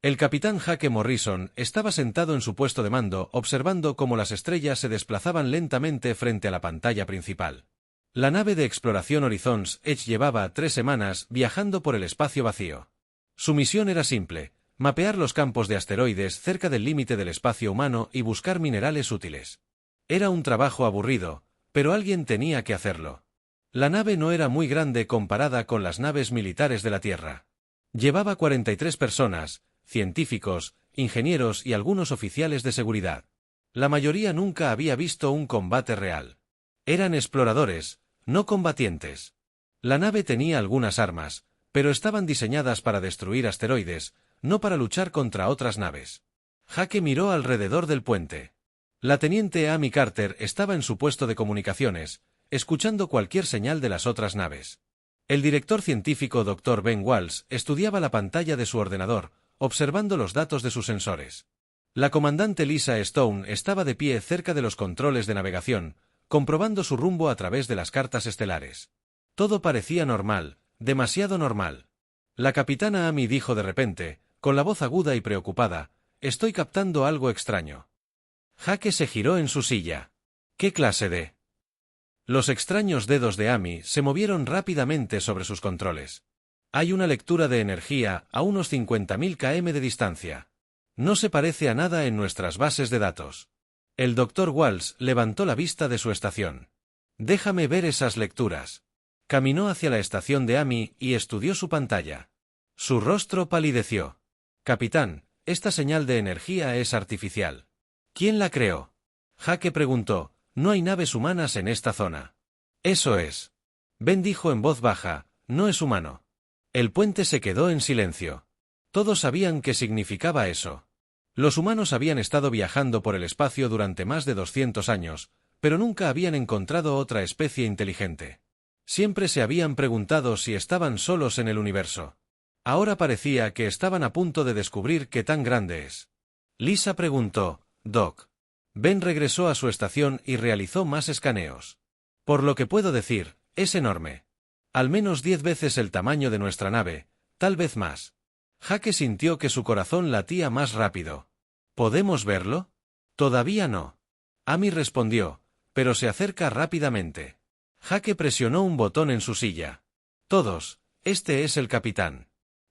El capitán Jake Morrison estaba sentado en su puesto de mando observando cómo las estrellas se desplazaban lentamente frente a la pantalla principal. La nave de exploración Horizon's Edge llevaba 3 semanas viajando por el espacio vacío. Su misión era simple: mapear los campos de asteroides cerca del límite del espacio humano y buscar minerales útiles. Era un trabajo aburrido, pero alguien tenía que hacerlo. La nave no era muy grande comparada con las naves militares de la Tierra. Llevaba 43 personas, científicos, ingenieros y algunos oficiales de seguridad. La mayoría nunca había visto un combate real. Eran exploradores, no combatientes. La nave tenía algunas armas, pero estaban diseñadas para destruir asteroides, no para luchar contra otras naves. Jake miró alrededor del puente. La teniente Amy Carter estaba en su puesto de comunicaciones, escuchando cualquier señal de las otras naves. El director científico Dr. Ben Walsh estudiaba la pantalla de su ordenador, observando los datos de sus sensores. La comandante Lisa Stone estaba de pie cerca de los controles de navegación, comprobando su rumbo a través de las cartas estelares. Todo parecía normal, demasiado normal. La capitana Amy dijo de repente, con la voz aguda y preocupada: «Estoy captando algo extraño». Jake se giró en su silla. ¿Qué clase de...? Los extraños dedos de Amy se movieron rápidamente sobre sus controles. Hay una lectura de energía a unos 50.000 km de distancia. No se parece a nada en nuestras bases de datos. El Dr. Walsh levantó la vista de su estación. «Déjame ver esas lecturas». Caminó hacia la estación de Amy y estudió su pantalla. Su rostro palideció. «Capitán, esta señal de energía es artificial». «¿Quién la creó?». Jake preguntó. «No hay naves humanas en esta zona». «Eso es». Ben dijo en voz baja: «No es humano». El puente se quedó en silencio. Todos sabían qué significaba eso. Los humanos habían estado viajando por el espacio durante más de 200 años, pero nunca habían encontrado otra especie inteligente. Siempre se habían preguntado si estaban solos en el universo. Ahora parecía que estaban a punto de descubrir qué tan grande es. Lisa preguntó: «Doc». Ben regresó a su estación y realizó más escaneos. «Por lo que puedo decir, es enorme. Al menos 10 veces el tamaño de nuestra nave, tal vez más». Jake sintió que su corazón latía más rápido. «¿Podemos verlo?». «Todavía no». Amy respondió, «pero se acerca rápidamente». Jake presionó un botón en su silla. «Todos, este es el capitán.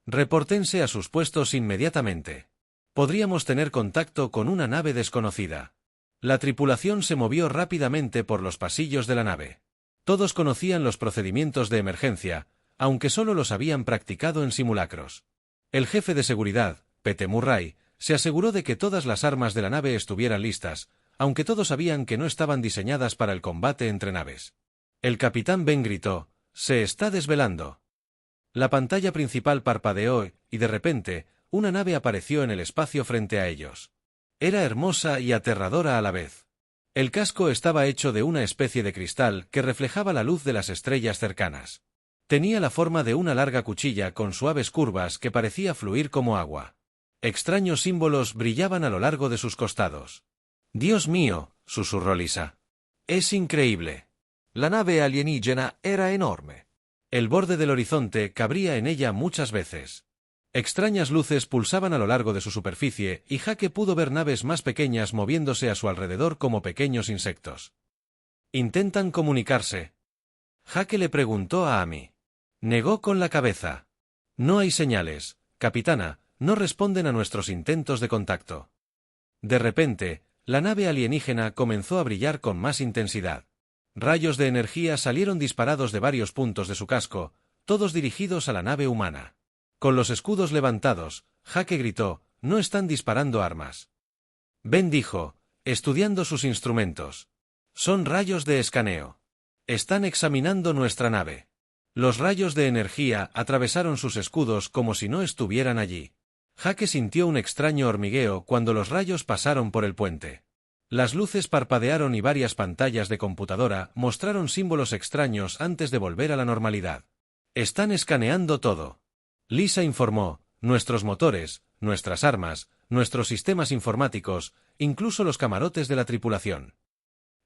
Repórtense a sus puestos inmediatamente. Podríamos tener contacto con una nave desconocida». La tripulación se movió rápidamente por los pasillos de la nave. Todos conocían los procedimientos de emergencia, aunque solo los habían practicado en simulacros. El jefe de seguridad, Pete Murray, se aseguró de que todas las armas de la nave estuvieran listas, aunque todos sabían que no estaban diseñadas para el combate entre naves. El capitán Ben gritó: «Se está desvelando». La pantalla principal parpadeó y de repente, una nave apareció en el espacio frente a ellos. Era hermosa y aterradora a la vez. El casco estaba hecho de una especie de cristal que reflejaba la luz de las estrellas cercanas. Tenía la forma de una larga cuchilla con suaves curvas que parecía fluir como agua. Extraños símbolos brillaban a lo largo de sus costados. «Dios mío», susurró Lisa. «Es increíble». La nave alienígena era enorme. El borde del horizonte cabría en ella muchas veces. Extrañas luces pulsaban a lo largo de su superficie y Jake pudo ver naves más pequeñas moviéndose a su alrededor como pequeños insectos. «¿Intentan comunicarse?». Jake le preguntó a Amy. Negó con la cabeza. «No hay señales, capitana, no responden a nuestros intentos de contacto». De repente, la nave alienígena comenzó a brillar con más intensidad. Rayos de energía salieron disparados de varios puntos de su casco, todos dirigidos a la nave humana. Con los escudos levantados, Jake gritó: «No están disparando armas». Ben dijo, estudiando sus instrumentos: «Son rayos de escaneo. Están examinando nuestra nave». Los rayos de energía atravesaron sus escudos como si no estuvieran allí. Jake sintió un extraño hormigueo cuando los rayos pasaron por el puente. Las luces parpadearon y varias pantallas de computadora mostraron símbolos extraños antes de volver a la normalidad. «Están escaneando todo». Lisa informó: «Nuestros motores, nuestras armas, nuestros sistemas informáticos, incluso los camarotes de la tripulación».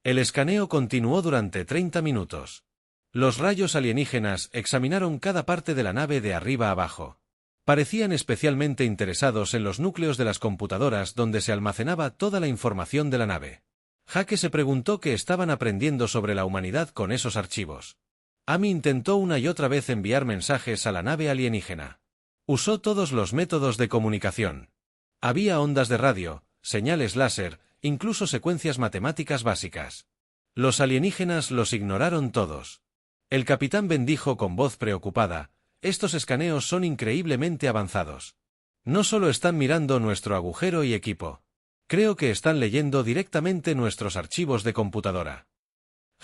El escaneo continuó durante 30 minutos. Los rayos alienígenas examinaron cada parte de la nave de arriba abajo. Parecían especialmente interesados en los núcleos de las computadoras donde se almacenaba toda la información de la nave. Jake se preguntó qué estaban aprendiendo sobre la humanidad con esos archivos. Amy intentó una y otra vez enviar mensajes a la nave alienígena. Usó todos los métodos de comunicación. Había ondas de radio, señales láser, incluso secuencias matemáticas básicas. Los alienígenas los ignoraron todos. El capitán Ben dijo con voz preocupada: «Estos escaneos son increíblemente avanzados. No solo están mirando nuestro agujero y equipo. Creo que están leyendo directamente nuestros archivos de computadora».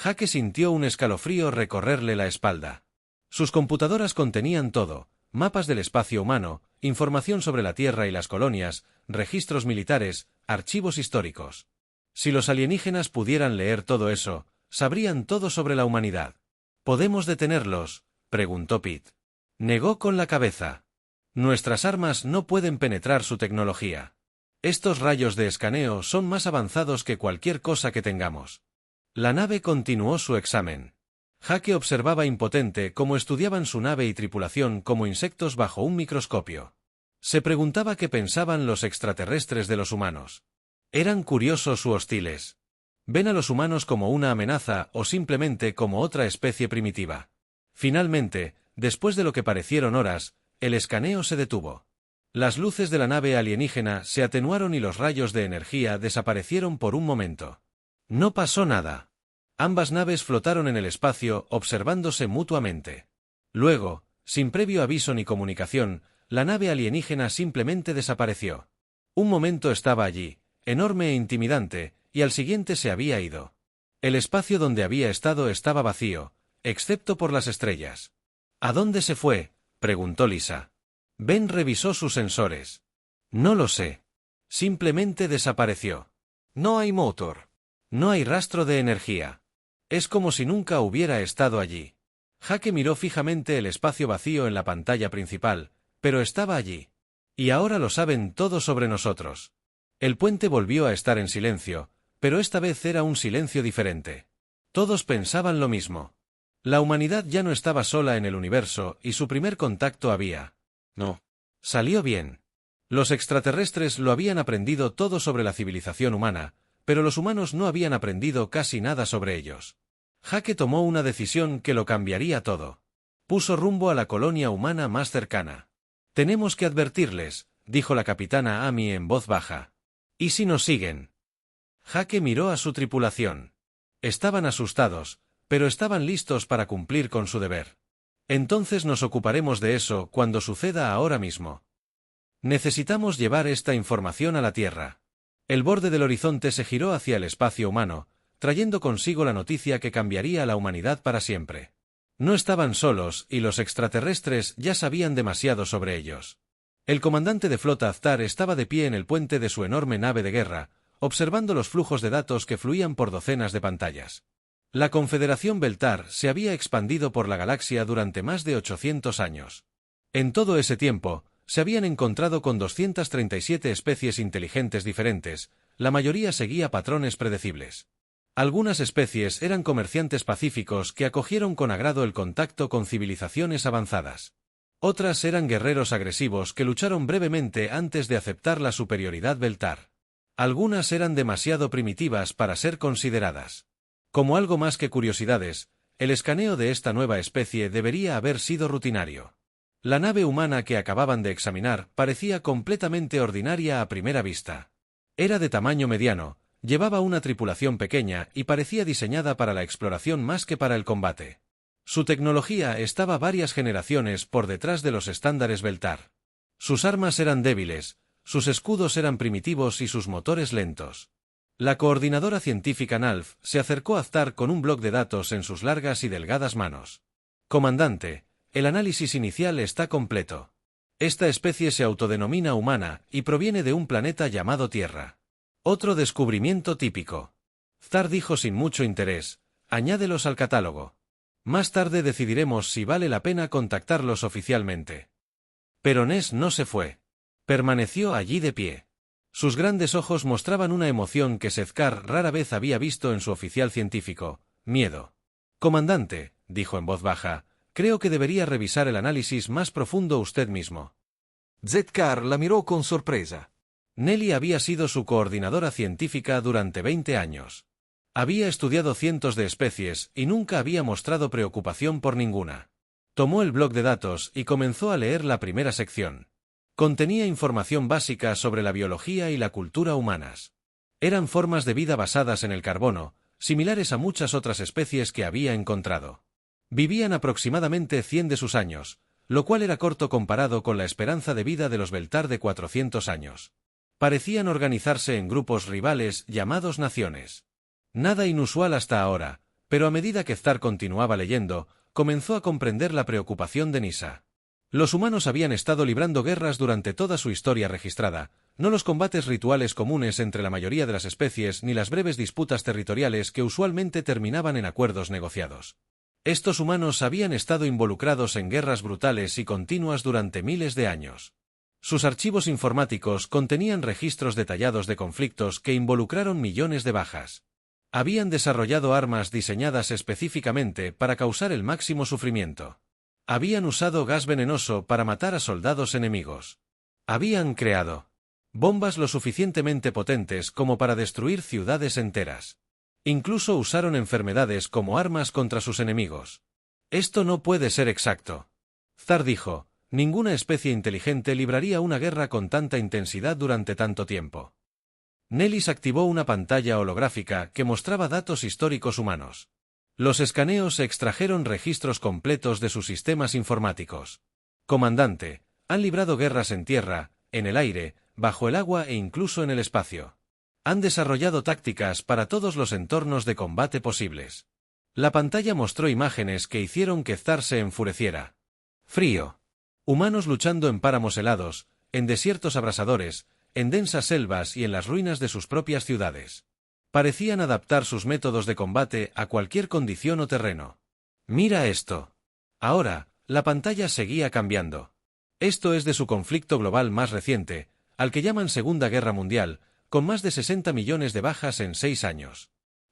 Jake sintió un escalofrío recorrerle la espalda. Sus computadoras contenían todo: mapas del espacio humano, información sobre la Tierra y las colonias, registros militares, archivos históricos. Si los alienígenas pudieran leer todo eso, sabrían todo sobre la humanidad. ¿Podemos detenerlos?, preguntó Pete. Negó con la cabeza. Nuestras armas no pueden penetrar su tecnología. Estos rayos de escaneo son más avanzados que cualquier cosa que tengamos. La nave continuó su examen. Jake observaba impotente cómo estudiaban su nave y tripulación como insectos bajo un microscopio. Se preguntaba qué pensaban los extraterrestres de los humanos. ¿Eran curiosos u hostiles? ¿Ven a los humanos como una amenaza o simplemente como otra especie primitiva? Finalmente, después de lo que parecieron horas, el escaneo se detuvo. Las luces de la nave alienígena se atenuaron y los rayos de energía desaparecieron por un momento. No pasó nada. Ambas naves flotaron en el espacio observándose mutuamente. Luego, sin previo aviso ni comunicación, la nave alienígena simplemente desapareció. Un momento estaba allí, enorme e intimidante, y al siguiente se había ido. El espacio donde había estado estaba vacío, excepto por las estrellas. ¿A dónde se fue?, preguntó Lisa. Ben revisó sus sensores. No lo sé. Simplemente desapareció. No hay motor. No hay rastro de energía. Es como si nunca hubiera estado allí. Jake miró fijamente el espacio vacío en la pantalla principal, pero estaba allí. Y ahora lo saben todo sobre nosotros. El puente volvió a estar en silencio, pero esta vez era un silencio diferente. Todos pensaban lo mismo. La humanidad ya no estaba sola en el universo y su primer contacto había... No. Salió bien. Los extraterrestres lo habían aprendido todo sobre la civilización humana, pero los humanos no habían aprendido casi nada sobre ellos. Jake tomó una decisión que lo cambiaría todo. Puso rumbo a la colonia humana más cercana. «Tenemos que advertirles», dijo la capitana Amy en voz baja. «¿Y si nos siguen?». Jake miró a su tripulación. Estaban asustados, pero estaban listos para cumplir con su deber. «Entonces nos ocuparemos de eso cuando suceda ahora mismo. Necesitamos llevar esta información a la Tierra». El borde del horizonte se giró hacia el espacio humano, trayendo consigo la noticia que cambiaría a la humanidad para siempre. No estaban solos y los extraterrestres ya sabían demasiado sobre ellos. El comandante de flota Aztar estaba de pie en el puente de su enorme nave de guerra, observando los flujos de datos que fluían por docenas de pantallas. La Confederación Beltar se había expandido por la galaxia durante más de 800 años. En todo ese tiempo, se habían encontrado con 237 especies inteligentes diferentes, la mayoría seguía patrones predecibles. Algunas especies eran comerciantes pacíficos que acogieron con agrado el contacto con civilizaciones avanzadas. Otras eran guerreros agresivos que lucharon brevemente antes de aceptar la superioridad Beltar. Algunas eran demasiado primitivas para ser consideradas. Como algo más que curiosidades, el escaneo de esta nueva especie debería haber sido rutinario. La nave humana que acababan de examinar parecía completamente ordinaria a primera vista. Era de tamaño mediano, llevaba una tripulación pequeña y parecía diseñada para la exploración más que para el combate. Su tecnología estaba varias generaciones por detrás de los estándares Beltar. Sus armas eran débiles, sus escudos eran primitivos y sus motores lentos. La coordinadora científica Nalf se acercó a Aztar con un bloc de datos en sus largas y delgadas manos. «Comandante, el análisis inicial está completo. Esta especie se autodenomina humana y proviene de un planeta llamado Tierra. Otro descubrimiento típico». Aztar dijo sin mucho interés: «Añádelos al catálogo. Más tarde decidiremos si vale la pena contactarlos oficialmente». Pero Ness no se fue. Permaneció allí de pie. Sus grandes ojos mostraban una emoción que Sezcar rara vez había visto en su oficial científico: miedo. «Comandante», dijo en voz baja, «creo que debería revisar el análisis más profundo usted mismo». Zetkar la miró con sorpresa. Nelly había sido su coordinadora científica durante 20 años. Había estudiado cientos de especies y nunca había mostrado preocupación por ninguna. Tomó el bloc de datos y comenzó a leer la primera sección. Contenía información básica sobre la biología y la cultura humanas. Eran formas de vida basadas en el carbono, similares a muchas otras especies que había encontrado. Vivían aproximadamente 100 de sus años, lo cual era corto comparado con la esperanza de vida de los Beltar de 400 años. Parecían organizarse en grupos rivales llamados naciones. Nada inusual hasta ahora, pero a medida que Zar continuaba leyendo, comenzó a comprender la preocupación de Nyssa. Los humanos habían estado librando guerras durante toda su historia registrada, no los combates rituales comunes entre la mayoría de las especies ni las breves disputas territoriales que usualmente terminaban en acuerdos negociados. Estos humanos habían estado involucrados en guerras brutales y continuas durante miles de años. Sus archivos informáticos contenían registros detallados de conflictos que involucraron millones de bajas. Habían desarrollado armas diseñadas específicamente para causar el máximo sufrimiento. Habían usado gas venenoso para matar a soldados enemigos. Habían creado bombas lo suficientemente potentes como para destruir ciudades enteras. Incluso usaron enfermedades como armas contra sus enemigos. Esto no puede ser exacto. Zar dijo, ninguna especie inteligente libraría una guerra con tanta intensidad durante tanto tiempo. Nellis activó una pantalla holográfica que mostraba datos históricos humanos. Los escaneos extrajeron registros completos de sus sistemas informáticos. Comandante, han librado guerras en tierra, en el aire, bajo el agua e incluso en el espacio. Han desarrollado tácticas para todos los entornos de combate posibles. La pantalla mostró imágenes que hicieron que Zar se enfureciera. Frío. Humanos luchando en páramos helados, en desiertos abrasadores, en densas selvas y en las ruinas de sus propias ciudades. Parecían adaptar sus métodos de combate a cualquier condición o terreno. Mira esto. Ahora, la pantalla seguía cambiando. Esto es de su conflicto global más reciente, al que llaman Segunda Guerra Mundial, con más de 60 millones de bajas en 6 años.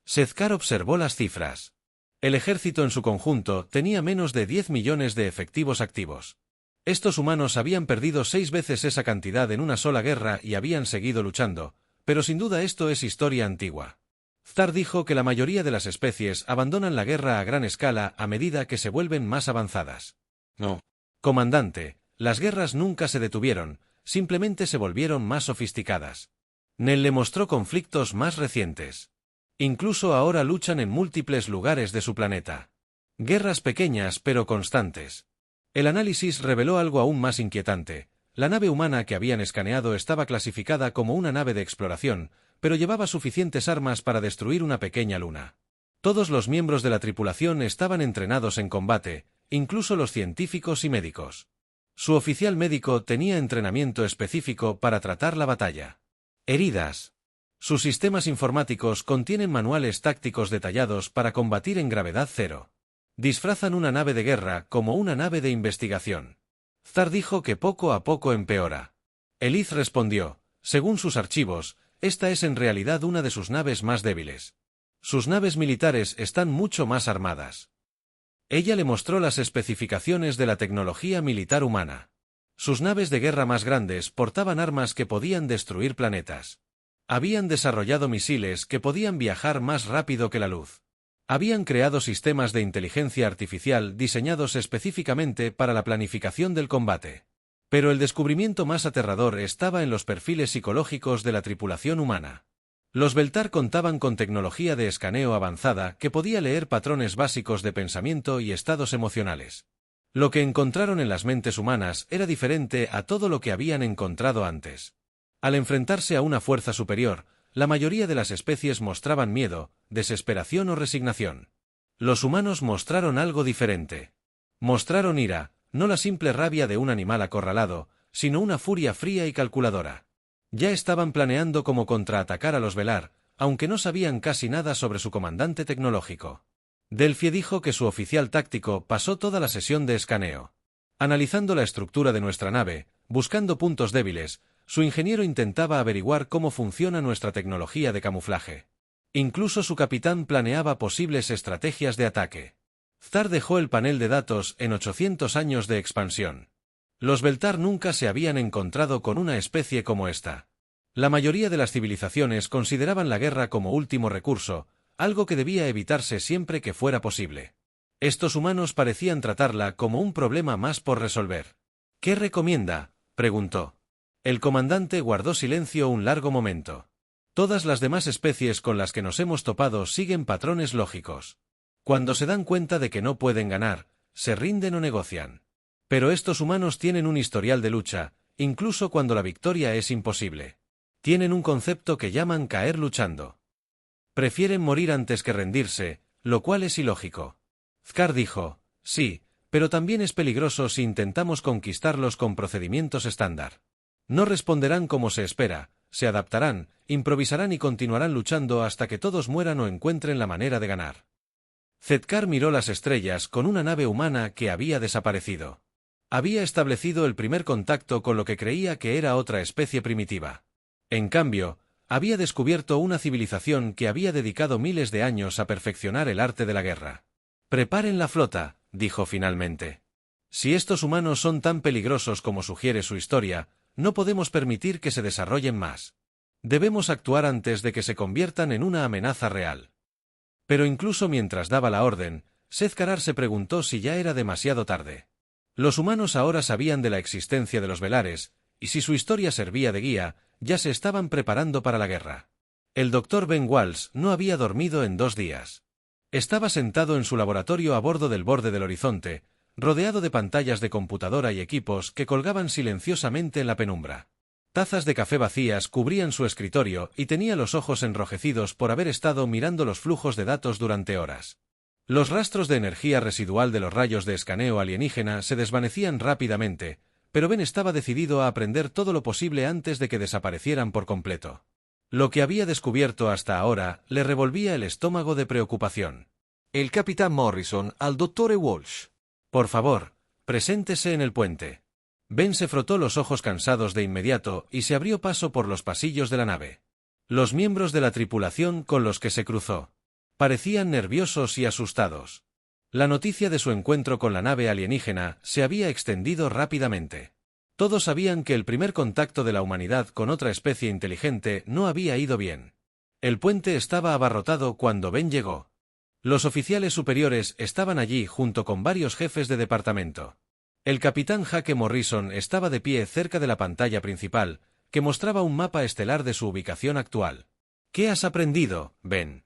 Zetkar observó las cifras. El ejército en su conjunto tenía menos de 10 millones de efectivos activos. Estos humanos habían perdido 6 veces esa cantidad en una sola guerra y habían seguido luchando, pero sin duda esto es historia antigua. Zar dijo que la mayoría de las especies abandonan la guerra a gran escala a medida que se vuelven más avanzadas. No. Comandante, las guerras nunca se detuvieron, simplemente se volvieron más sofisticadas. Nell le mostró conflictos más recientes. Incluso ahora luchan en múltiples lugares de su planeta. Guerras pequeñas pero constantes. El análisis reveló algo aún más inquietante. La nave humana que habían escaneado estaba clasificada como una nave de exploración, pero llevaba suficientes armas para destruir una pequeña luna. Todos los miembros de la tripulación estaban entrenados en combate, incluso los científicos y médicos. Su oficial médico tenía entrenamiento específico para tratar la batalla. Heridas. Sus sistemas informáticos contienen manuales tácticos detallados para combatir en gravedad cero. Disfrazan una nave de guerra como una nave de investigación. Zar dijo que poco a poco empeora. Elith respondió, según sus archivos, esta es en realidad una de sus naves más débiles. Sus naves militares están mucho más armadas. Ella le mostró las especificaciones de la tecnología militar humana. Sus naves de guerra más grandes portaban armas que podían destruir planetas. Habían desarrollado misiles que podían viajar más rápido que la luz. Habían creado sistemas de inteligencia artificial diseñados específicamente para la planificación del combate. Pero el descubrimiento más aterrador estaba en los perfiles psicológicos de la tripulación humana. Los Beltar contaban con tecnología de escaneo avanzada que podía leer patrones básicos de pensamiento y estados emocionales. Lo que encontraron en las mentes humanas era diferente a todo lo que habían encontrado antes. Al enfrentarse a una fuerza superior, la mayoría de las especies mostraban miedo, desesperación o resignación. Los humanos mostraron algo diferente. Mostraron ira, no la simple rabia de un animal acorralado, sino una furia fría y calculadora. Ya estaban planeando cómo contraatacar a los Velar, aunque no sabían casi nada sobre su comandante tecnológico. Delphi dijo que su oficial táctico pasó toda la sesión de escaneo. Analizando la estructura de nuestra nave, buscando puntos débiles, su ingeniero intentaba averiguar cómo funciona nuestra tecnología de camuflaje. Incluso su capitán planeaba posibles estrategias de ataque. Zar dejó el panel de datos en 800 años de expansión. Los Beltar nunca se habían encontrado con una especie como esta. La mayoría de las civilizaciones consideraban la guerra como último recurso, algo que debía evitarse siempre que fuera posible. Estos humanos parecían tratarla como un problema más por resolver. ¿Qué recomienda?, preguntó. El comandante guardó silencio un largo momento. Todas las demás especies con las que nos hemos topado siguen patrones lógicos. Cuando se dan cuenta de que no pueden ganar, se rinden o negocian. Pero estos humanos tienen un historial de lucha, incluso cuando la victoria es imposible. Tienen un concepto que llaman caer luchando. Prefieren morir antes que rendirse, lo cual es ilógico. Zkar dijo, sí, pero también es peligroso si intentamos conquistarlos con procedimientos estándar. No responderán como se espera, se adaptarán, improvisarán y continuarán luchando hasta que todos mueran o encuentren la manera de ganar. Zetkar miró las estrellas con una nave humana que había desaparecido. Había establecido el primer contacto con lo que creía que era otra especie primitiva. En cambio, había descubierto una civilización que había dedicado miles de años a perfeccionar el arte de la guerra. «Preparen la flota», dijo finalmente. «Si estos humanos son tan peligrosos como sugiere su historia, no podemos permitir que se desarrollen más. Debemos actuar antes de que se conviertan en una amenaza real». Pero incluso mientras daba la orden, Seth-Karar se preguntó si ya era demasiado tarde. Los humanos ahora sabían de la existencia de los velares, y si su historia servía de guía, ya se estaban preparando para la guerra. El Dr. Ben Walls no había dormido en 2 días. Estaba sentado en su laboratorio a bordo del borde del horizonte, rodeado de pantallas de computadora y equipos que colgaban silenciosamente en la penumbra. Tazas de café vacías cubrían su escritorio y tenía los ojos enrojecidos por haber estado mirando los flujos de datos durante horas. Los rastros de energía residual de los rayos de escaneo alienígena se desvanecían rápidamente, pero Ben estaba decidido a aprender todo lo posible antes de que desaparecieran por completo. Lo que había descubierto hasta ahora le revolvía el estómago de preocupación. El capitán Morrison al Dr. Walsh. Por favor, preséntese en el puente. Ben se frotó los ojos cansados de inmediato y se abrió paso por los pasillos de la nave. Los miembros de la tripulación con los que se cruzó parecían nerviosos y asustados. La noticia de su encuentro con la nave alienígena se había extendido rápidamente. Todos sabían que el primer contacto de la humanidad con otra especie inteligente no había ido bien. El puente estaba abarrotado cuando Ben llegó. Los oficiales superiores estaban allí junto con varios jefes de departamento. El capitán Jake Morrison estaba de pie cerca de la pantalla principal, que mostraba un mapa estelar de su ubicación actual. «¿Qué has aprendido, Ben?»,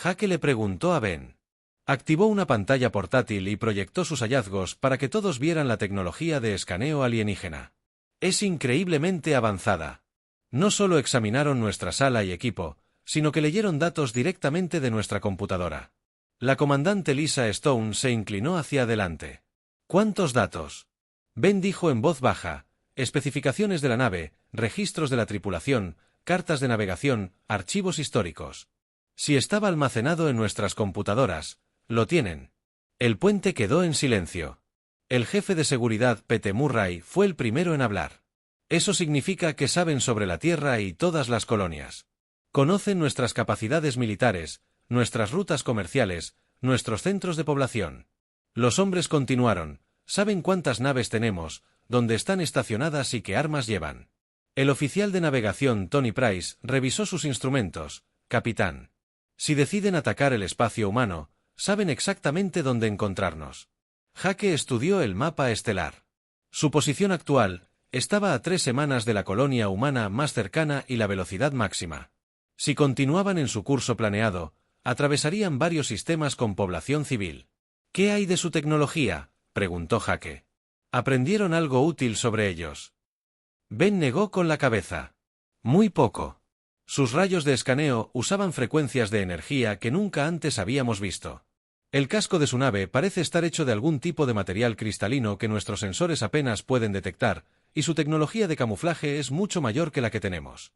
Jake le preguntó a Ben. Activó una pantalla portátil y proyectó sus hallazgos para que todos vieran la tecnología de escaneo alienígena. «Es increíblemente avanzada. No solo examinaron nuestra sala y equipo, sino que leyeron datos directamente de nuestra computadora». La comandante Lisa Stone se inclinó hacia adelante. «¿Cuántos datos?», Ben dijo en voz baja. «Especificaciones de la nave, registros de la tripulación, cartas de navegación, archivos históricos. Si estaba almacenado en nuestras computadoras, lo tienen». El puente quedó en silencio. El jefe de seguridad, Pete Murray, fue el primero en hablar. «Eso significa que saben sobre la Tierra y todas las colonias. Conocen nuestras capacidades militares, nuestras rutas comerciales, nuestros centros de población». Los hombres continuaron. «Saben cuántas naves tenemos, dónde están estacionadas y qué armas llevan». El oficial de navegación Tony Price revisó sus instrumentos. «Capitán. Si deciden atacar el espacio humano, saben exactamente dónde encontrarnos». Jake estudió el mapa estelar. Su posición actual estaba a 3 semanas de la colonia humana más cercana y la velocidad máxima. Si continuaban en su curso planeado, atravesarían varios sistemas con población civil. «¿Qué hay de su tecnología?», preguntó Jake. «¿Aprendieron algo útil sobre ellos?». Ben negó con la cabeza. «Muy poco. Sus rayos de escaneo usaban frecuencias de energía que nunca antes habíamos visto. El casco de su nave parece estar hecho de algún tipo de material cristalino que nuestros sensores apenas pueden detectar, y su tecnología de camuflaje es mucho mayor que la que tenemos».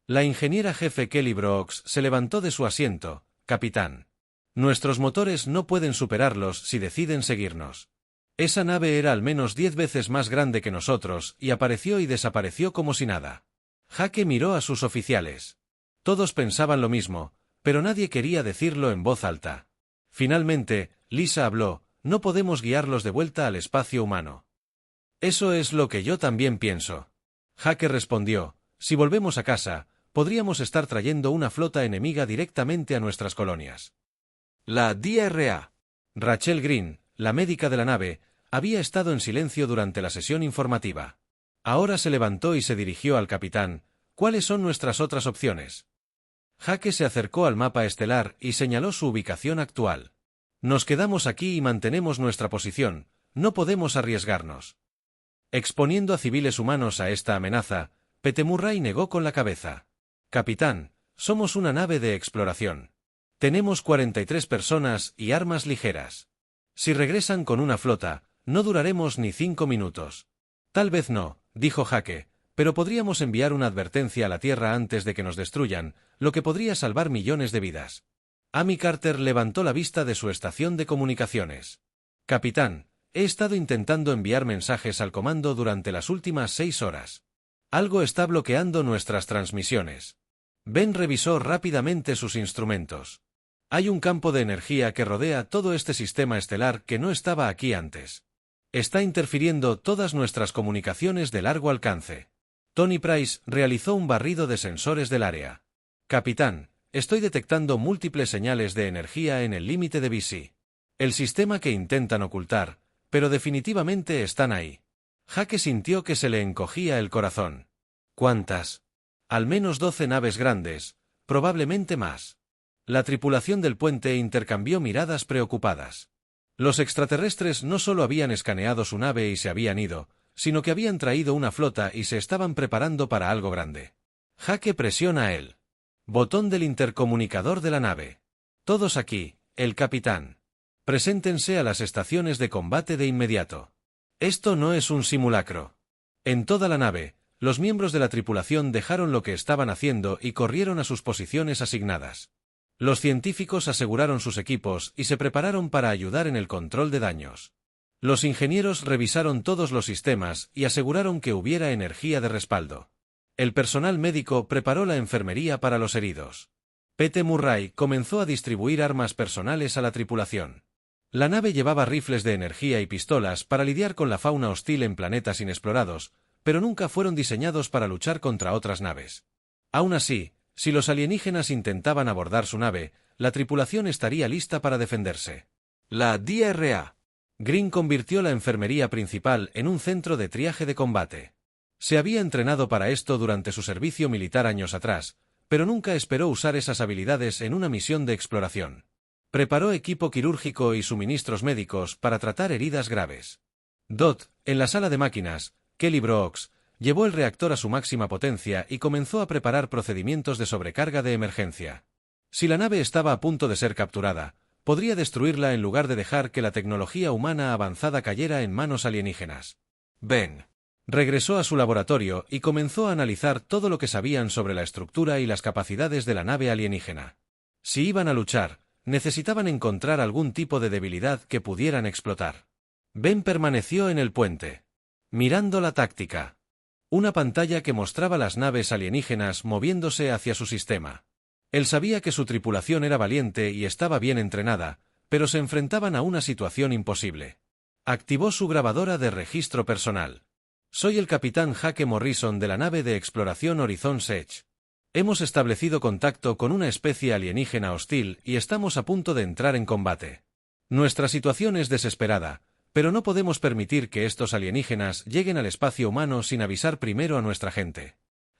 La ingeniera jefe Kelly Brooks se levantó de su asiento. «Capitán. Nuestros motores no pueden superarlos si deciden seguirnos. Esa nave era al menos 10 veces más grande que nosotros y apareció y desapareció como si nada». Jake miró a sus oficiales. Todos pensaban lo mismo, pero nadie quería decirlo en voz alta. Finalmente, Lisa habló: «No podemos guiarlos de vuelta al espacio humano. Eso es lo que yo también pienso. Hake respondió, si volvemos a casa, podríamos estar trayendo una flota enemiga directamente a nuestras colonias. La DRA. Rachel Green, la médica de la nave, había estado en silencio durante la sesión informativa. Ahora se levantó y se dirigió al capitán. ¿Cuáles son nuestras otras opciones? Hake se acercó al mapa estelar y señaló su ubicación actual. Nos quedamos aquí y mantenemos nuestra posición, no podemos arriesgarnos. Exponiendo a civiles humanos a esta amenaza, Pete Murray negó con la cabeza. Capitán, somos una nave de exploración. Tenemos 43 personas y armas ligeras. Si regresan con una flota, no duraremos ni 5 minutos. Tal vez no, dijo Hake, pero podríamos enviar una advertencia a la Tierra antes de que nos destruyan, lo que podría salvar millones de vidas. Amy Carter levantó la vista de su estación de comunicaciones. Capitán, he estado intentando enviar mensajes al comando durante las últimas 6 horas. Algo está bloqueando nuestras transmisiones. Ben revisó rápidamente sus instrumentos. Hay un campo de energía que rodea todo este sistema estelar que no estaba aquí antes. Está interfiriendo todas nuestras comunicaciones de largo alcance. Tony Price realizó un barrido de sensores del área. Capitán, estoy detectando múltiples señales de energía en el límite de BC. El sistema que intentan ocultar, pero definitivamente están ahí. Hake sintió que se le encogía el corazón. ¿Cuántas? Al menos 12 naves grandes, probablemente más. La tripulación del puente intercambió miradas preocupadas. Los extraterrestres no solo habían escaneado su nave y se habían ido, sino que habían traído una flota y se estaban preparando para algo grande. Hake presiona el botón del intercomunicador de la nave. Todos aquí, el capitán. Preséntense a las estaciones de combate de inmediato. Esto no es un simulacro. En toda la nave, los miembros de la tripulación dejaron lo que estaban haciendo y corrieron a sus posiciones asignadas. Los científicos aseguraron sus equipos y se prepararon para ayudar en el control de daños. Los ingenieros revisaron todos los sistemas y aseguraron que hubiera energía de respaldo. El personal médico preparó la enfermería para los heridos. Pete Murray comenzó a distribuir armas personales a la tripulación. La nave llevaba rifles de energía y pistolas para lidiar con la fauna hostil en planetas inexplorados, pero nunca fueron diseñados para luchar contra otras naves. Aún así, si los alienígenas intentaban abordar su nave, la tripulación estaría lista para defenderse. La DRA. Green convirtió la enfermería principal en un centro de triaje de combate. Se había entrenado para esto durante su servicio militar años atrás, pero nunca esperó usar esas habilidades en una misión de exploración. Preparó equipo quirúrgico y suministros médicos para tratar heridas graves. Dot, en la sala de máquinas, Kelly Brooks, llevó el reactor a su máxima potencia y comenzó a preparar procedimientos de sobrecarga de emergencia. Si la nave estaba a punto de ser capturada, podría destruirla en lugar de dejar que la tecnología humana avanzada cayera en manos alienígenas. Ben regresó a su laboratorio y comenzó a analizar todo lo que sabían sobre la estructura y las capacidades de la nave alienígena. Si iban a luchar, necesitaban encontrar algún tipo de debilidad que pudieran explotar. Ben permaneció en el puente, mirando la táctica. Una pantalla que mostraba las naves alienígenas moviéndose hacia su sistema. Él sabía que su tripulación era valiente y estaba bien entrenada, pero se enfrentaban a una situación imposible. Activó su grabadora de registro personal. Soy el capitán Hake Morrison de la nave de exploración Horizon's Edge. Hemos establecido contacto con una especie alienígena hostil y estamos a punto de entrar en combate. Nuestra situación es desesperada, pero no podemos permitir que estos alienígenas lleguen al espacio humano sin avisar primero a nuestra gente.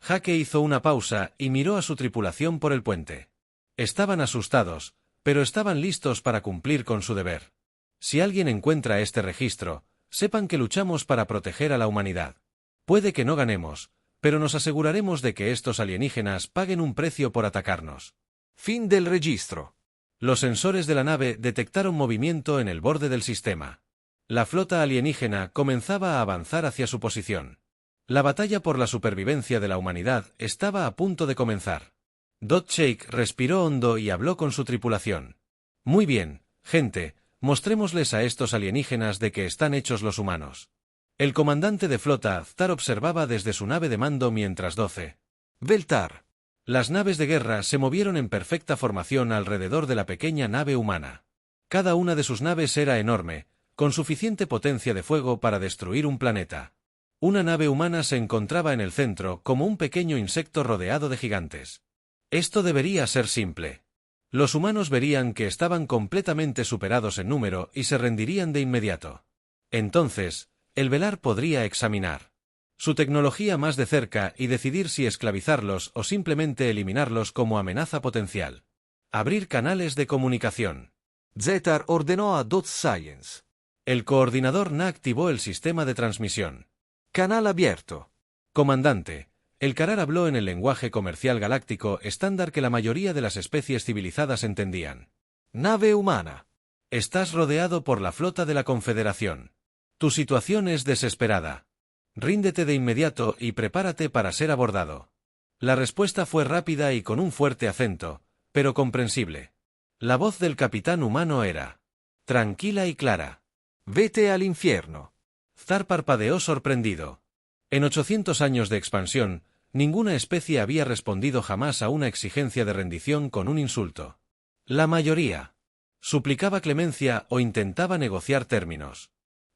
Hake hizo una pausa y miró a su tripulación por el puente. Estaban asustados, pero estaban listos para cumplir con su deber. Si alguien encuentra este registro, sepan que luchamos para proteger a la humanidad. Puede que no ganemos, pero nos aseguraremos de que estos alienígenas paguen un precio por atacarnos. Fin del registro. Los sensores de la nave detectaron movimiento en el borde del sistema. La flota alienígena comenzaba a avanzar hacia su posición. La batalla por la supervivencia de la humanidad estaba a punto de comenzar. Dot Shake respiró hondo y habló con su tripulación. Muy bien, gente, mostrémosles a estos alienígenas de qué están hechos los humanos. El comandante de flota, Ztar, observaba desde su nave de mando mientras 12. Veltar. Las naves de guerra se movieron en perfecta formación alrededor de la pequeña nave humana. Cada una de sus naves era enorme, con suficiente potencia de fuego para destruir un planeta. Una nave humana se encontraba en el centro como un pequeño insecto rodeado de gigantes. Esto debería ser simple. Los humanos verían que estaban completamente superados en número y se rendirían de inmediato. Entonces, el Velar podría examinar su tecnología más de cerca y decidir si esclavizarlos o simplemente eliminarlos como amenaza potencial. Abrir canales de comunicación. Zetar ordenó a Dot Science. El coordinador Na activó el sistema de transmisión. Canal abierto. Comandante, el Karar habló en el lenguaje comercial galáctico estándar que la mayoría de las especies civilizadas entendían. Nave humana. Estás rodeado por la flota de la Confederación. Tu situación es desesperada. Ríndete de inmediato y prepárate para ser abordado. La respuesta fue rápida y con un fuerte acento, pero comprensible. La voz del capitán humano era tranquila y clara. Vete al infierno. Zar parpadeó sorprendido. En 800 años de expansión, ninguna especie había respondido jamás a una exigencia de rendición con un insulto. La mayoría suplicaba clemencia o intentaba negociar términos.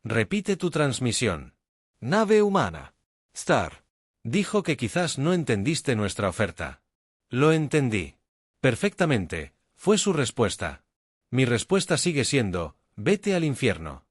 Repite tu transmisión. Nave humana. Star. Dijo que quizás no entendiste nuestra oferta. Lo entendí. Perfectamente, fue su respuesta. Mi respuesta sigue siendo, vete al infierno.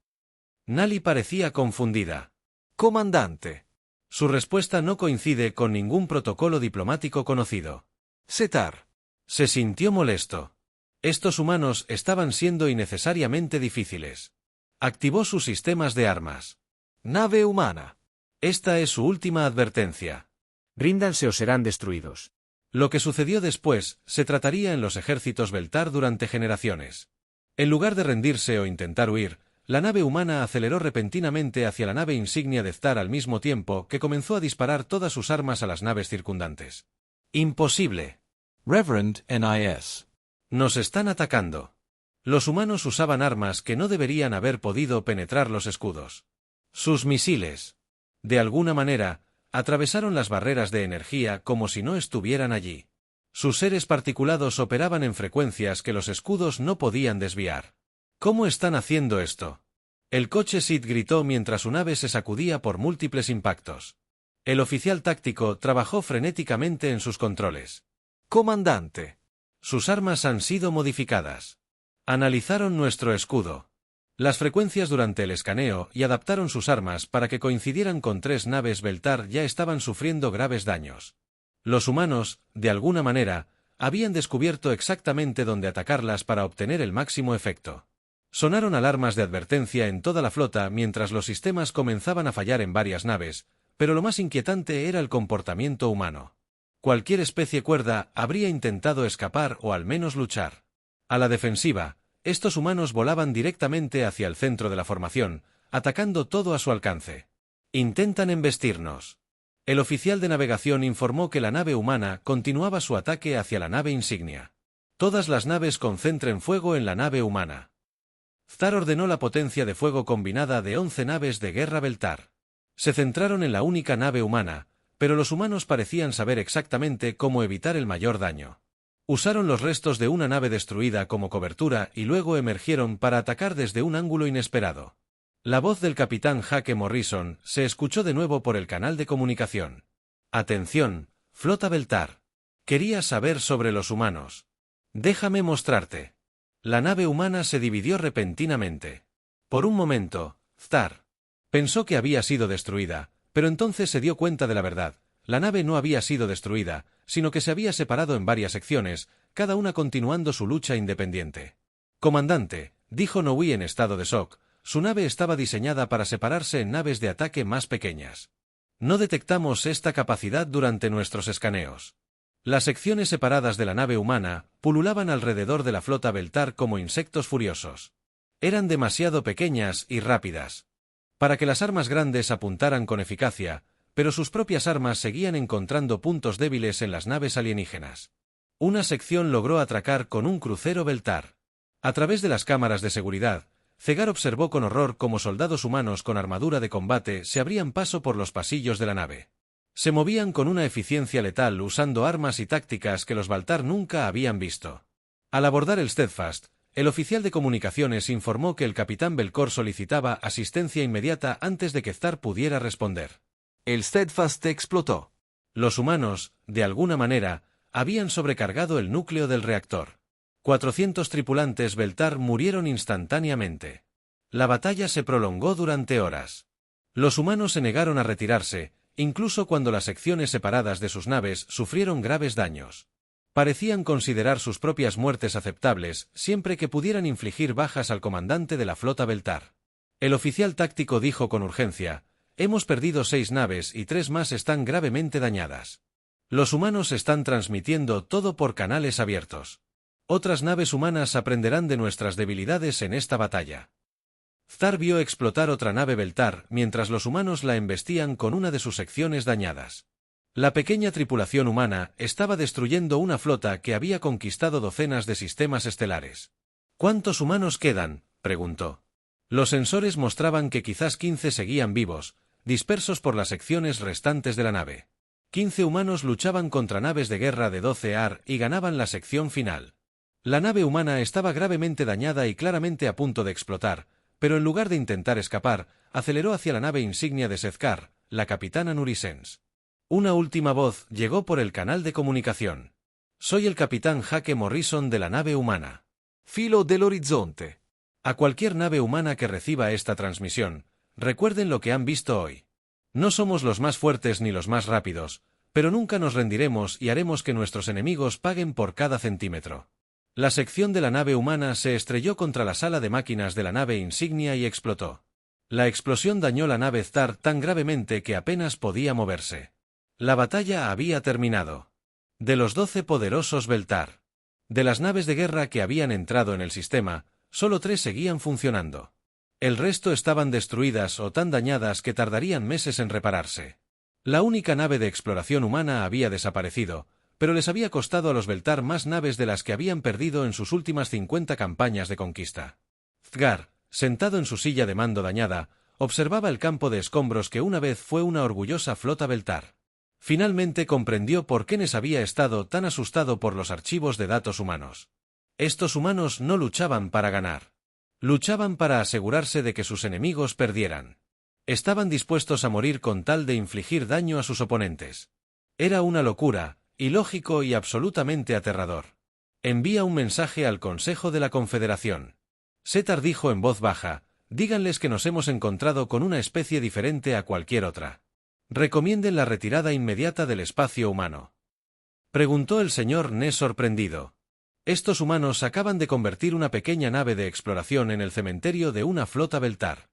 Nali parecía confundida. Comandante. Su respuesta no coincide con ningún protocolo diplomático conocido. Zetar. Se sintió molesto. Estos humanos estaban siendo innecesariamente difíciles. Activó sus sistemas de armas. Nave humana. Esta es su última advertencia. Ríndanse o serán destruidos. Lo que sucedió después se trataría en los ejércitos Beltar durante generaciones. En lugar de rendirse o intentar huir, la nave humana aceleró repentinamente hacia la nave insignia de Star al mismo tiempo que comenzó a disparar todas sus armas a las naves circundantes. ¡Imposible! Reverend NIS. Nos están atacando. Los humanos usaban armas que no deberían haber podido penetrar los escudos. Sus misiles, de alguna manera, atravesaron las barreras de energía como si no estuvieran allí. Sus seres particulados operaban en frecuencias que los escudos no podían desviar. ¿Cómo están haciendo esto? El coche Sid gritó mientras su nave se sacudía por múltiples impactos. El oficial táctico trabajó frenéticamente en sus controles. Comandante. Sus armas han sido modificadas. Analizaron nuestro escudo. Las frecuencias durante el escaneo y adaptaron sus armas para que coincidieran con 3 naves Beltar ya estaban sufriendo graves daños. Los humanos, de alguna manera, habían descubierto exactamente dónde atacarlas para obtener el máximo efecto. Sonaron alarmas de advertencia en toda la flota mientras los sistemas comenzaban a fallar en varias naves, pero lo más inquietante era el comportamiento humano. Cualquier especie cuerda habría intentado escapar o al menos luchar. A la defensiva, estos humanos volaban directamente hacia el centro de la formación, atacando todo a su alcance. Intentan embestirnos. El oficial de navegación informó que la nave humana continuaba su ataque hacia la nave insignia. Todas las naves concentren fuego en la nave humana. Zar ordenó la potencia de fuego combinada de 11 naves de guerra Beltar. Se centraron en la única nave humana, pero los humanos parecían saber exactamente cómo evitar el mayor daño. Usaron los restos de una nave destruida como cobertura y luego emergieron para atacar desde un ángulo inesperado. La voz del capitán Hake Morrison se escuchó de nuevo por el canal de comunicación. «Atención, flota Beltar. Quería saber sobre los humanos. Déjame mostrarte». La nave humana se dividió repentinamente. Por un momento, Zar pensó que había sido destruida, pero entonces se dio cuenta de la verdad. La nave no había sido destruida, sino que se había separado en varias secciones, cada una continuando su lucha independiente. «Comandante», dijo Nowi en estado de shock, su nave estaba diseñada para separarse en naves de ataque más pequeñas. No detectamos esta capacidad durante nuestros escaneos. Las secciones separadas de la nave humana pululaban alrededor de la flota Beltar como insectos furiosos. Eran demasiado pequeñas y rápidas para que las armas grandes apuntaran con eficacia, pero sus propias armas seguían encontrando puntos débiles en las naves alienígenas. Una sección logró atracar con un crucero Beltar. A través de las cámaras de seguridad, Zegar observó con horror cómo soldados humanos con armadura de combate se abrían paso por los pasillos de la nave. Se movían con una eficiencia letal usando armas y tácticas que los Beltar nunca habían visto. Al abordar el Steadfast, El oficial de comunicaciones informó que el capitán Belcor solicitaba asistencia inmediata antes de que Zar pudiera responder. El Steadfast explotó. Los humanos, de alguna manera, habían sobrecargado el núcleo del reactor. 400 tripulantes Beltar murieron instantáneamente. La batalla se prolongó durante horas. Los humanos se negaron a retirarse, incluso cuando las secciones separadas de sus naves sufrieron graves daños. Parecían considerar sus propias muertes aceptables, siempre que pudieran infligir bajas al comandante de la flota Beltar. El oficial táctico dijo con urgencia: «Hemos perdido 6 naves y 3 más están gravemente dañadas. Los humanos están transmitiendo todo por canales abiertos. Otras naves humanas aprenderán de nuestras debilidades en esta batalla». Zar vio explotar otra nave Beltar mientras los humanos la embestían con una de sus secciones dañadas. La pequeña tripulación humana estaba destruyendo una flota que había conquistado docenas de sistemas estelares. «¿Cuántos humanos quedan?», preguntó. Los sensores mostraban que quizás 15 seguían vivos, dispersos por las secciones restantes de la nave. 15 humanos luchaban contra naves de guerra de 12 AR y ganaban la sección final. La nave humana estaba gravemente dañada y claramente a punto de explotar, pero en lugar de intentar escapar, aceleró hacia la nave insignia de Sezcar, la capitana Nurisens. Una última voz llegó por el canal de comunicación. «Soy el capitán Jake Morrison de la nave humana. Filo del horizonte». A cualquier nave humana que reciba esta transmisión, recuerden lo que han visto hoy. No somos los más fuertes ni los más rápidos, pero nunca nos rendiremos y haremos que nuestros enemigos paguen por cada centímetro. La sección de la nave humana se estrelló contra la sala de máquinas de la nave insignia y explotó. La explosión dañó la nave Zar tan gravemente que apenas podía moverse. La batalla había terminado. De los 12 poderosos Beltar. De las naves de guerra que habían entrado en el sistema, solo 3 seguían funcionando. El resto estaban destruidas o tan dañadas que tardarían meses en repararse. La única nave de exploración humana había desaparecido, pero les había costado a los Beltar más naves de las que habían perdido en sus últimas 50 campañas de conquista. Zgar, sentado en su silla de mando dañada, observaba el campo de escombros que una vez fue una orgullosa flota Beltar. Finalmente comprendió por qué Nes había estado tan asustado por los archivos de datos humanos. Estos humanos no luchaban para ganar. Luchaban para asegurarse de que sus enemigos perdieran. Estaban dispuestos a morir con tal de infligir daño a sus oponentes. Era una locura, ilógico y absolutamente aterrador. Envía un mensaje al Consejo de la Confederación. Setar dijo en voz baja: «Díganles que nos hemos encontrado con una especie diferente a cualquier otra. Recomienden la retirada inmediata del espacio humano». Preguntó el señor Nes sorprendido. «Estos humanos acaban de convertir una pequeña nave de exploración en el cementerio de una flota Beltar».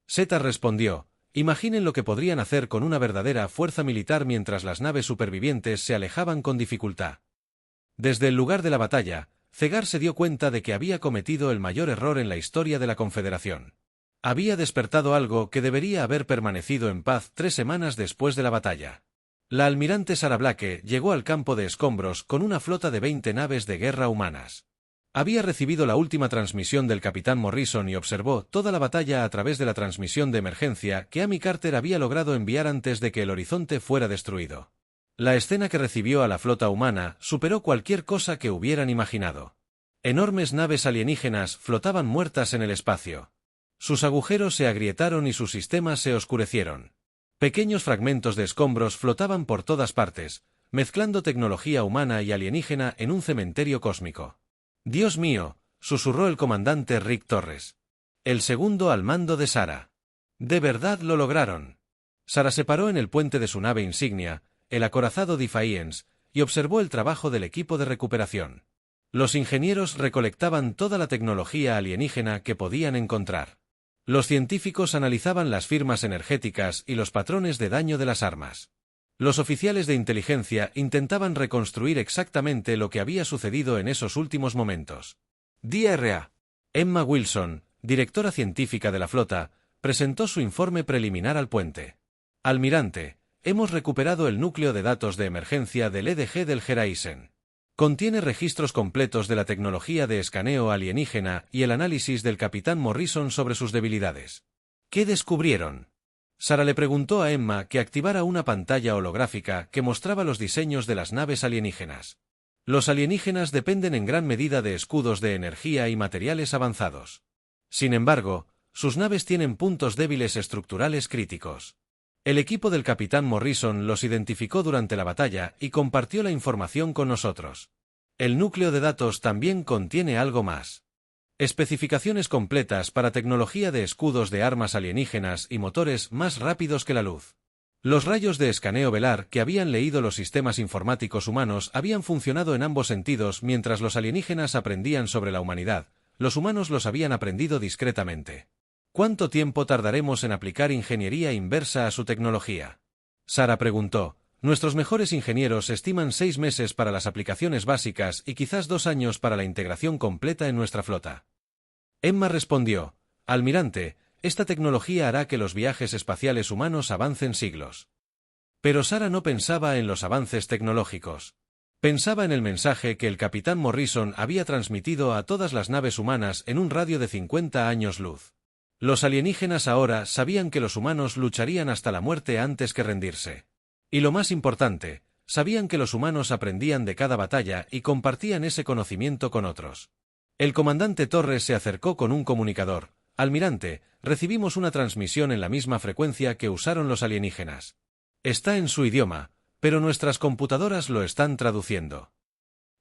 Setar respondió: «Imaginen lo que podrían hacer con una verdadera fuerza militar mientras las naves supervivientes se alejaban con dificultad». Desde el lugar de la batalla, Zegar se dio cuenta de que había cometido el mayor error en la historia de la Confederación. Había despertado algo que debería haber permanecido en paz 3 semanas después de la batalla. La almirante Sarah Blake llegó al campo de escombros con una flota de 20 naves de guerra humanas. Había recibido la última transmisión del capitán Morrison y observó toda la batalla a través de la transmisión de emergencia que Amy Carter había logrado enviar antes de que el horizonte fuera destruido. La escena que recibió a la flota humana superó cualquier cosa que hubieran imaginado. Enormes naves alienígenas flotaban muertas en el espacio. Sus agujeros se agrietaron y sus sistemas se oscurecieron. Pequeños fragmentos de escombros flotaban por todas partes, mezclando tecnología humana y alienígena en un cementerio cósmico. «Dios mío», susurró el comandante Rick Torres. El segundo al mando de Sarah. «De verdad lo lograron». Sarah se paró en el puente de su nave insignia, el acorazado Defiance, y observó el trabajo del equipo de recuperación. Los ingenieros recolectaban toda la tecnología alienígena que podían encontrar. Los científicos analizaban las firmas energéticas y los patrones de daño de las armas. Los oficiales de inteligencia intentaban reconstruir exactamente lo que había sucedido en esos últimos momentos. DRA. Emma Wilson, directora científica de la flota, presentó su informe preliminar al puente. «Almirante, hemos recuperado el núcleo de datos de emergencia del EDG del Geraisen. Contiene registros completos de la tecnología de escaneo alienígena y el análisis del capitán Morrison sobre sus debilidades». «¿Qué descubrieron?». Sarah le preguntó a Emma que activara una pantalla holográfica que mostraba los diseños de las naves alienígenas. Los alienígenas dependen en gran medida de escudos de energía y materiales avanzados. Sin embargo, sus naves tienen puntos débiles estructurales críticos. El equipo del capitán Morrison los identificó durante la batalla y compartió la información con nosotros. El núcleo de datos también contiene algo más. Especificaciones completas para tecnología de escudos de armas alienígenas y motores más rápidos que la luz. Los rayos de escaneo velar que habían leído los sistemas informáticos humanos habían funcionado en ambos sentidos mientras los alienígenas aprendían sobre la humanidad. Los humanos los habían aprendido discretamente. ¿Cuánto tiempo tardaremos en aplicar ingeniería inversa a su tecnología? Sara preguntó. Nuestros mejores ingenieros estiman 6 meses para las aplicaciones básicas y quizás 2 años para la integración completa en nuestra flota. Emma respondió. Almirante, esta tecnología hará que los viajes espaciales humanos avancen siglos. Pero Sara no pensaba en los avances tecnológicos. Pensaba en el mensaje que el capitán Morrison había transmitido a todas las naves humanas en un radio de 50 años luz. Los alienígenas ahora sabían que los humanos lucharían hasta la muerte antes que rendirse. Y lo más importante, sabían que los humanos aprendían de cada batalla y compartían ese conocimiento con otros. El comandante Torres se acercó con un comunicador. Almirante, recibimos una transmisión en la misma frecuencia que usaron los alienígenas. Está en su idioma, pero nuestras computadoras lo están traduciendo.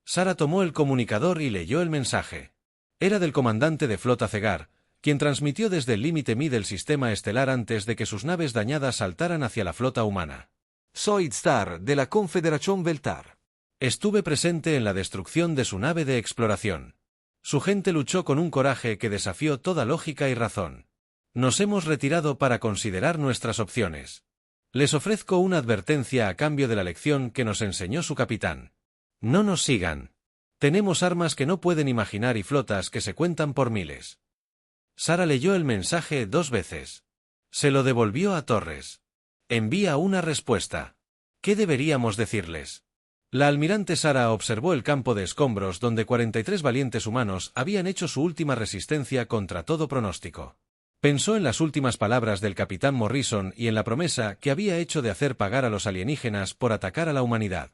Sara tomó el comunicador y leyó el mensaje. Era del comandante de flota Cegar, quien transmitió desde el límite Mi del sistema estelar antes de que sus naves dañadas saltaran hacia la flota humana. Soy Star, de la Confederación Veltar. Estuve presente en la destrucción de su nave de exploración. Su gente luchó con un coraje que desafió toda lógica y razón. Nos hemos retirado para considerar nuestras opciones. Les ofrezco una advertencia a cambio de la lección que nos enseñó su capitán. No nos sigan. Tenemos armas que no pueden imaginar y flotas que se cuentan por miles. Sara leyó el mensaje 2 veces. Se lo devolvió a Torres. Envía una respuesta. ¿Qué deberíamos decirles? La almirante Sara observó el campo de escombros donde 43 valientes humanos habían hecho su última resistencia contra todo pronóstico. Pensó en las últimas palabras del capitán Morrison y en la promesa que había hecho de hacer pagar a los alienígenas por atacar a la humanidad.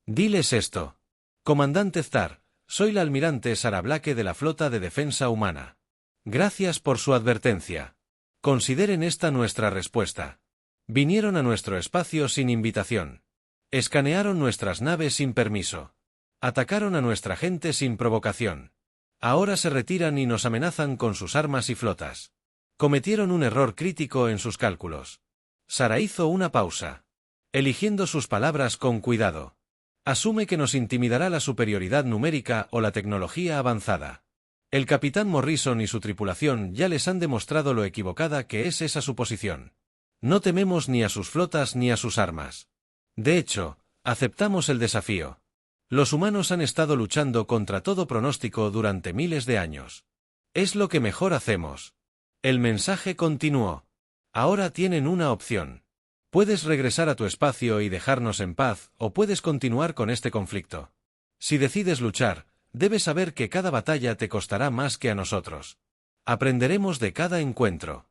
Diles esto. Comandante Star, soy la almirante Sara Blake de la Flota de Defensa Humana. Gracias por su advertencia. Consideren esta nuestra respuesta. Vinieron a nuestro espacio sin invitación. Escanearon nuestras naves sin permiso. Atacaron a nuestra gente sin provocación. Ahora se retiran y nos amenazan con sus armas y flotas. Cometieron un error crítico en sus cálculos. Sara hizo una pausa. Eligiendo sus palabras con cuidado. Asume que nos intimidará la superioridad numérica o la tecnología avanzada. El capitán Morrison y su tripulación ya les han demostrado lo equivocada que es esa suposición. No tememos ni a sus flotas ni a sus armas. De hecho, aceptamos el desafío. Los humanos han estado luchando contra todo pronóstico durante miles de años. Es lo que mejor hacemos. El mensaje continuó. Ahora tienen una opción. Puedes regresar a tu espacio y dejarnos en paz, o puedes continuar con este conflicto. Si decides luchar, debes saber que cada batalla te costará más que a nosotros. Aprenderemos de cada encuentro.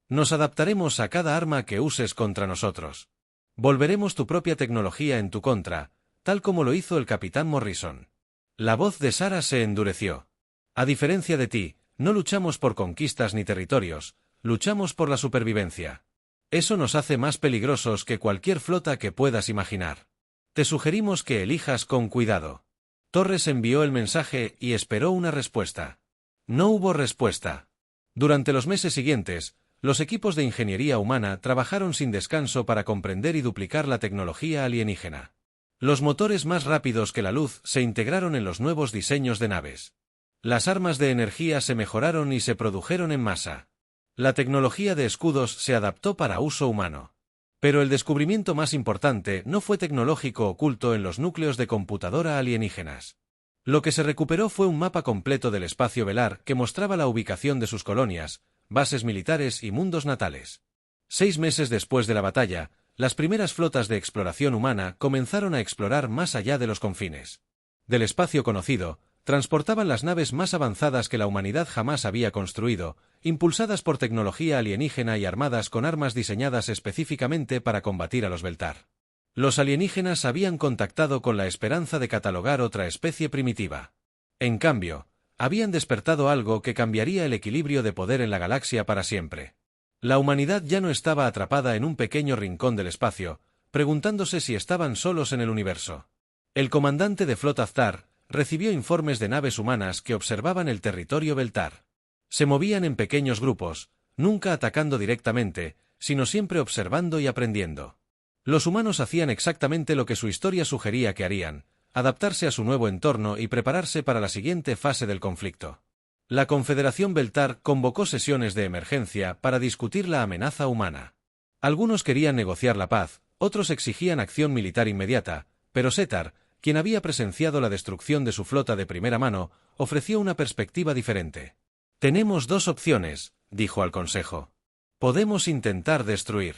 Nos adaptaremos a cada arma que uses contra nosotros. Volveremos tu propia tecnología en tu contra, tal como lo hizo el capitán Morrison. La voz de Sara se endureció. A diferencia de ti, no luchamos por conquistas ni territorios, luchamos por la supervivencia. Eso nos hace más peligrosos que cualquier flota que puedas imaginar. Te sugerimos que elijas con cuidado. Torres envió el mensaje y esperó una respuesta. No hubo respuesta. Durante los meses siguientes, los equipos de ingeniería humana trabajaron sin descanso para comprender y duplicar la tecnología alienígena. Los motores más rápidos que la luz se integraron en los nuevos diseños de naves. Las armas de energía se mejoraron y se produjeron en masa. La tecnología de escudos se adaptó para uso humano. Pero el descubrimiento más importante no fue tecnológico oculto en los núcleos de computadora alienígenas. Lo que se recuperó fue un mapa completo del espacio velar que mostraba la ubicación de sus colonias, bases militares y mundos natales. 6 meses después de la batalla, las primeras flotas de exploración humana comenzaron a explorar más allá de los confines del espacio conocido, transportaban las naves más avanzadas que la humanidad jamás había construido, impulsadas por tecnología alienígena y armadas con armas diseñadas específicamente para combatir a los Veltar. Los alienígenas habían contactado con la esperanza de catalogar otra especie primitiva. En cambio, habían despertado algo que cambiaría el equilibrio de poder en la galaxia para siempre. La humanidad ya no estaba atrapada en un pequeño rincón del espacio, preguntándose si estaban solos en el universo. El comandante de flota Aztar recibió informes de naves humanas que observaban el territorio Beltar. Se movían en pequeños grupos, nunca atacando directamente, sino siempre observando y aprendiendo. Los humanos hacían exactamente lo que su historia sugería que harían: adaptarse a su nuevo entorno y prepararse para la siguiente fase del conflicto. La Confederación Beltar convocó sesiones de emergencia para discutir la amenaza humana. Algunos querían negociar la paz, otros exigían acción militar inmediata, pero Setar, quien había presenciado la destrucción de su flota de primera mano, ofreció una perspectiva diferente. «Tenemos dos opciones», dijo al Consejo. «Podemos intentar destruir.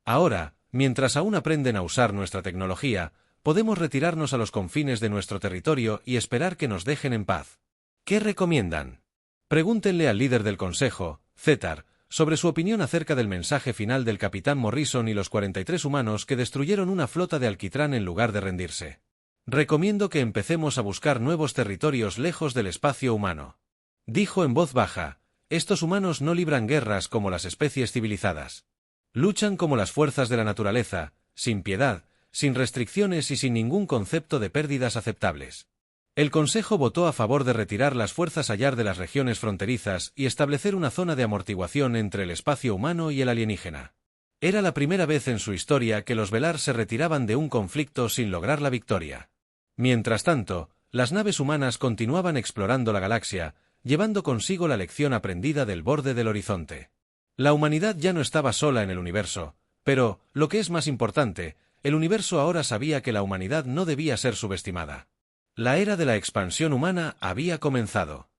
Ahora, mientras aún aprenden a usar nuestra tecnología, podemos retirarnos a los confines de nuestro territorio y esperar que nos dejen en paz. ¿Qué recomiendan?» Pregúntenle al líder del Consejo, Setar, sobre su opinión acerca del mensaje final del capitán Morrison y los 43 humanos que destruyeron una flota de alquitrán en lugar de rendirse. «Recomiendo que empecemos a buscar nuevos territorios lejos del espacio humano», dijo en voz baja. «Estos humanos no libran guerras como las especies civilizadas. Luchan como las fuerzas de la naturaleza, sin piedad, sin restricciones y sin ningún concepto de pérdidas aceptables». El Consejo votó a favor de retirar las fuerzas hallar de las regiones fronterizas y establecer una zona de amortiguación entre el espacio humano y el alienígena. Era la primera vez en su historia que los Velar se retiraban de un conflicto sin lograr la victoria. Mientras tanto, las naves humanas continuaban explorando la galaxia, llevando consigo la lección aprendida del borde del horizonte. La humanidad ya no estaba sola en el universo, pero, lo que es más importante, el universo ahora sabía que la humanidad no debía ser subestimada. La era de la expansión humana había comenzado.